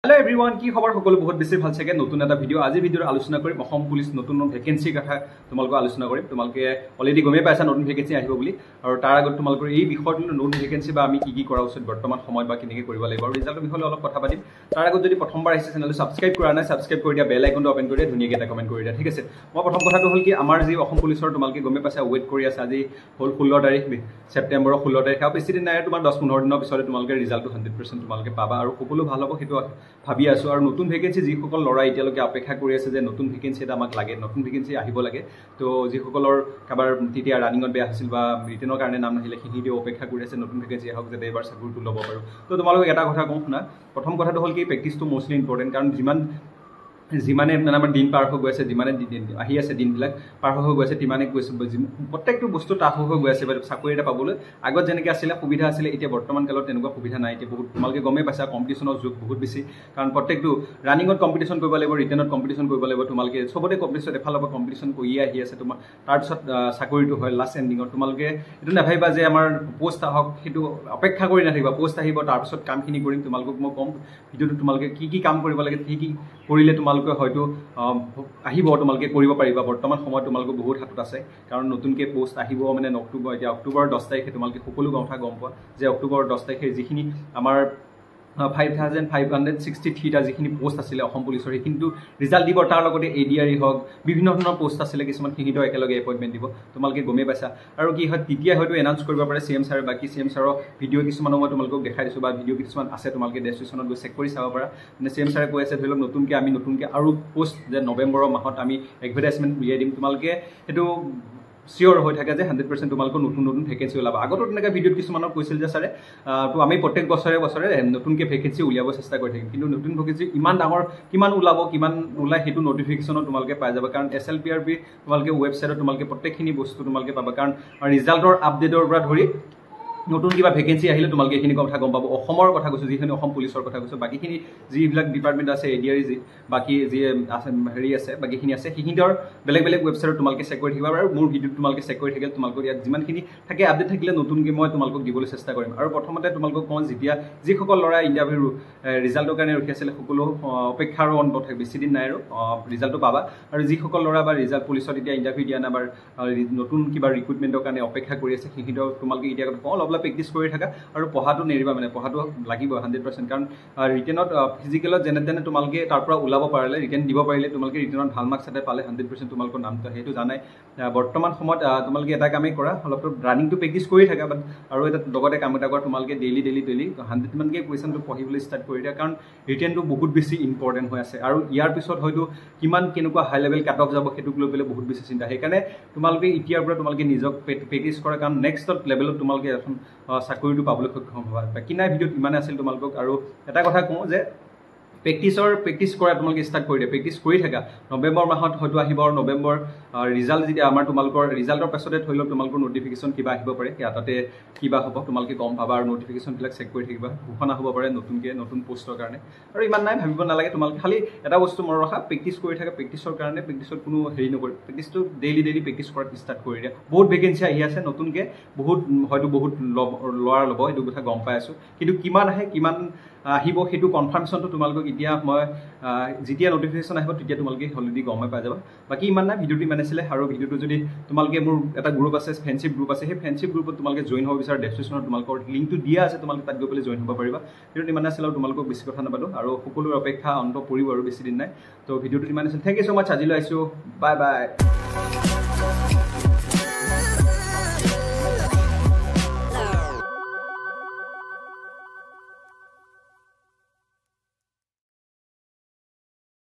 Hello everyone, কি খবৰ সকলো বহুত বেছি ভাল থাকে নতুন এটা ভিডিও আজি ভিডিওৰ আলোচনা কৰিম অসম পুলিচ নতুন ভ্যাকেন্সি কথা তোমালোকক আলোচনা কৰিম তোমালোকে অলৰেডি গমে পাইছা নতুন ভ্যাকেন্সি আহিব বুলি আৰু তাৰ আগত তোমালোকৰ এই বিষয়টো নতুন ভ্যাকেন্সি বা আমি কি কৰা উচিত বৰ্তমান সময় বা কিনেকে কৰিব লাগিব আৰু ৰিজাল্টৰ বিষয়ে অলপ কথা পাতিম তাৰ আগত যদি প্ৰথমবাৰ আহিছে চেনেলটো সাবস্ক্ৰাইব কৰা নাই সাবস্ক্ৰাইব কৰি দিয়া বেল আইকনটো ওপেন কৰি দিয়া ধুনীয়াকৈ এটা কমেন্ট কৰি দিয়া ঠিক আছে মই প্ৰথম কথাটো হ'ল কি আমাৰ যি অসম পুলিচৰ তোমালোকে গমে পাইছা ওয়েট কৰি আছে আজি হ'ল 16 তাৰিখ সেপ্টেম্বৰৰ 16 তাৰিখ আৰু বেছি দিন নাই তোমাৰ 10-15 দিনৰ পিছতে তোমালোকে ৰিজাল্টটো 100% তোমালোকে পাবা আৰু সকলো ভাল হ'ব সেইটো ভাবি আছো আৰু নতুন ভ্যাকেন্সি যিসকল লৰা এতিয়ালৈকে অপেক্ষা কৰি আছে যে নতুন ভ্যাকেন্সি এটা আমাক লাগে নতুন ভ্যাকেন্সি আহিব লাগে তো যিসকলৰ কাবাৰ তেতিয়া ৰানিঙত বেয়া আছিল বা ৰিটেনৰ কাৰণে নাম নাহিলে হিহিতে অপেক্ষা কৰি আছে নতুন ভ্যাকেন্সি আহক যে এবাৰ চাকৰিটো ল'ব পাৰো তো তোমালোকক এটা কথা কওঁ শুনা প্ৰথম কথাটো হ'ল কি প্ৰেক্টিছটো মোষ্টলি ইম্পৰ্টেন্ট কাৰণ যিমানে আমাৰ দিন পাৰ হৈ গৈ আছে যিমানে আহি আছে দিনবিলাক পাৰ হৈ গৈ আছে তিমানে গৈছে প্ৰত্যেকটো বস্তু টাফ হৈ গৈ আছে চাকৰি এটা পাবলৈ আগত যেনেকৈ আছিলে সুবিধা আছিলে এতিয়া বৰ্তমান কালত তেনেকুৱা সুবিধা নাই এতিয়া বহুত তোমালোকে গমে পাইছা কম্পিটিশ্যনৰ যুগ বহুত বেছি কাৰণ প্ৰত্যেকটো ৰানিঙত কম্পিটিশ্যন কৰিব লাগিব ৰিটেনত কম্পিটিশ্যন কৰিব লাগিব তোমালোকে চবতে কম্পিটিশ্যন এফালৰ পৰা কম্পিটিশ্যন কৰিয়ে আহি আছে তোমাৰ তাৰপিছত চাকৰিটো হয় লাষ্ট এণ্ডিঙত তোমালোকে এইটো নাভাবিবা যে আমাৰ পোষ্ট আহক সেইটো অপেক্ষা কৰি নাথাকিবা পোষ্ট আহিব তাৰপিছত কামখিনি কৰিম তোমালোকক মই কম ভিডিঅ'টো তোমালোকে কি কাম কৰিব লাগে কি কৰিলে তোমালোকে হয়তো আহিব তোমালোকে কৰিব পাৰিবা বৰ্তমান সময় তোমালোকে বহুত হাতত আছে কাৰণ নতুনকে পোষ্ট আহিব মানে অক্টোবৰ 10 তাৰিখে তোমালোকে সকলো কথা গম পোৱা যে অক্টোবৰ 10 তাৰিখে যিখিনি আমাৰ 5563 টা যিখিনি পোষ্ট আছিল অসম পুলিচৰ কিন্তু ৰিজাল্ট দিব তাৰ লগতে এডিআৰই হক বিভিন্ন ধৰণৰ পোষ্ট আছিল কিছুমান হিহিত একেলগে এপইন্টমেন্ট দিব তোমালোকে গমে পাইছা আৰু কি হয় তেতিয়া হয়তো এনাউন্স কৰিব পাৰে সিএম ছাৰ বাকি সিএম ছাৰৰ ভিডিও কিছুমান মই তোমালোকক দেখাই দিছো বা ভিডিও কিছুমান আছে তোমালোকে ডেসক্ৰিপচনত গৈ চেক কৰি চাব পাৰা মানে সিএম ছাৰে কৈ আছে ধৰিলক নতুনকে আৰু পোষ্ট যে নৱেম্বৰৰ মাহত আমি এডভাৰটাইজমেন্ট উলিয়াই দিম তোমালোকে এটো সিওৰ হৈ থাকে যে 100% তোমালোকৰ নতুন ভ্যাকেন্সি ওলাব আগতো তেনেকা ভিডিওত কিছুমানৰ কৈছিল যে ছাৰে তো আমি প্ৰত্যেক বছৰে নতুনকে ভ্যাকেন্সি উলিয়াব চেষ্টা কৰি থাকিম কিন্তু নতুন ভ্যাকেন্সি ইমান ডাঙৰ কিমান ওলাব কিমান ওলাই হেতু নটিফিকেশনত তোমালোকে পাই যাব কাৰণ SLPRB তোমালোকে ওয়েবসাইটত তোমালোকে প্ৰত্যেকখিনি বস্তু তোমালোকে পাবা কাৰণ ৰিজাল্টৰ আপডেটৰ পৰা ধৰি নতুন কিবা ভ্যাকেন্সি আহিলে তোমালোকে এখিনি কথা গম পাবো অসমৰ কথা কৈছো যিখিনি অসম পুলিচৰ কথা কৈছো বাকিখিনি যিবিলাক ডিপাৰ্টমেন্ট আছে এডিআৰই বাকি যি আছে হেৰি আছে বাকিখিনি আছে হিহিতৰ বেলেগ ওয়েবসাইটত তোমালোকে চেক কৰি থাকিবা আৰু মোৰ ভিডিও তোমালোকে চেক কৰি থাকিলে তোমালোকৰ ইয়াত যিমানখিনি থাকে আপডেট থাকিলে নতুনকৈ মই তোমালোকক দিবলৈ চেষ্টা কৰিম আৰু প্ৰথমতে তোমালোকক কোন যেতিয়া যিসকল লৰা ইন্টাৰভিউ ৰিজাল্টৰ কাৰণে ৰখি আছিল সকলো অপেক্ষাৰ অন্ত থাকে বেছি দিন নাই আৰু ৰিজাল্টটো পাবা আৰু যিসকল লৰা বা ৰিজাল্ট পুলিচত এতিয়া ইন্টাৰভিউ দিয়া না বা নতুন কিবা ৰিক্ৰুটমেন্টৰ কাৰণে অপেক্ষা কৰি আছে হিহিতৰ তোমালোকে এতিয়া অলপ প্ৰেক্টিছ কৰি থাকা আৰু পঢ়াটো নেৰিবা মানে পঢ়াটো লাগিব 100% কাৰণ ৰিটেনত ফিজিকেলত যেনে তোমালোকে তাৰ পৰা ওলাব পাৰিলে ৰিটেন দিব পাৰিলে তোমালোকে ৰিটেনত ভাল মাৰ্কছ এটা পালে 100% তোমালোকৰ নামটো হেতু জানাই বৰ্তমান সময়ত তোমালোকে এটা কামেই কৰা অলপ ৰানিংটো প্ৰেক্টিছ কৰি থাকা আৰু এটা লগতে কাম এটা কৰা তোমালোকে ডেইলি 100 মানকে কুৱেশ্যনটো পঢ়িবলৈ ষ্টাৰ্ট কৰি দিয়া কাৰণ ৰিটেনটো বহুত বেছি ইম্পৰ্টেন্ট হৈ আছে আৰু ইয়াৰ পিছত হয়তো কিমান কেনেকুৱা হাই লেভেল কাট অফ যাব হেতুক লৈ পেলাই বহুত বেছি চিন্তা সেইকাৰণে তোমালোকে এতিয়াৰ পৰা তোমালোকে নিজক প্ৰেক্টিছ কৰা কাৰণ নেক্সট লেভেলত তোমালোকে এখন চাকৰিটো পাবলৈ সক্ষম হ'বা বাকি নাই ভিডিওত ইমানে আছিল তোমালোকক আৰু এটা কথা কওঁ যে প্ৰেক্টিছ কৰা তোমালোকে ষ্টাৰ্ট কৰি দিয়া প্ৰেক্টিছ কৰি থাকা নৱেম্বৰ মাহত হয়তো আহিব আৰু নৱেম্বৰ ৰিজাল্ট যেতিয়া আমাৰ তোমালোকৰ ৰিজাল্টৰ পাছতে থৈ লওক তোমালোকৰ নটিফিকেশন কিবা আহিব পাৰে তাতে কিবা হ'ব তোমালোকে গম পাবা আৰু নটিফিকেশন বিলাক চেক কৰি থাকিবা ঘোষণা হ'ব পাৰে নতুন পোষ্টৰ কাৰণে আৰু ইমান নাই ভাবিব নালাগে তোমালোকে খালি এটা বস্তু মনত ৰাখা প্ৰেক্টিছ কৰি থাকা প্ৰেক্টিছৰ কাৰণে প্ৰেক্টিছৰ কোনো হেৰি নকৰি প্ৰেক্টিছটো ডেইলি প্ৰেক্টিছ কৰাত ষ্টাৰ্ট কৰি দিয়া বহুত ভ্যাকেন্সি আহি আছে নতুনকে বহুত লৰা ল'ব এইটো কথা গম পাই আছো কিন্তু কিমান আহে কিমান আহিব হেতু কনফাৰ্মেশনটো তোমালোকক এতিয়া মই যেতিয়া নটিফিকেশন আহিব তেতিয়া তোমালোকে অলৰেডি গমে পাই যাবা বাকি ইমান না ভিডিওটো ইমান আছিল আৰু ভিডিওটো যদি তোমালোকে মোৰ এটা গ্ৰুপ আছে ফ্ৰেণ্ডশিপ গ্ৰুপ আছে সেই ফ্ৰেণ্ডশিপ গ্ৰুপত তোমালোকে জয়েন হ'ব বিচাৰ ডেসক্ৰিপচনত তোমালোকৰ লিংকটো দিয়া আছে তোমালোকে তাত গৈ পেলাই জয়েন হ'ব পাৰিবা ভিডিওটো ইমান আছিল আৰু তোমালোকক বেছি কথা নাপালো আৰু সকলোৰ অপেক্ষা অন্ত পৰিব আৰু বেছি দিন নাই তো ভিডিওটো ইমান আছিল থ্যাংক ইউ সো মাচ আজিলৈ আইছো বাই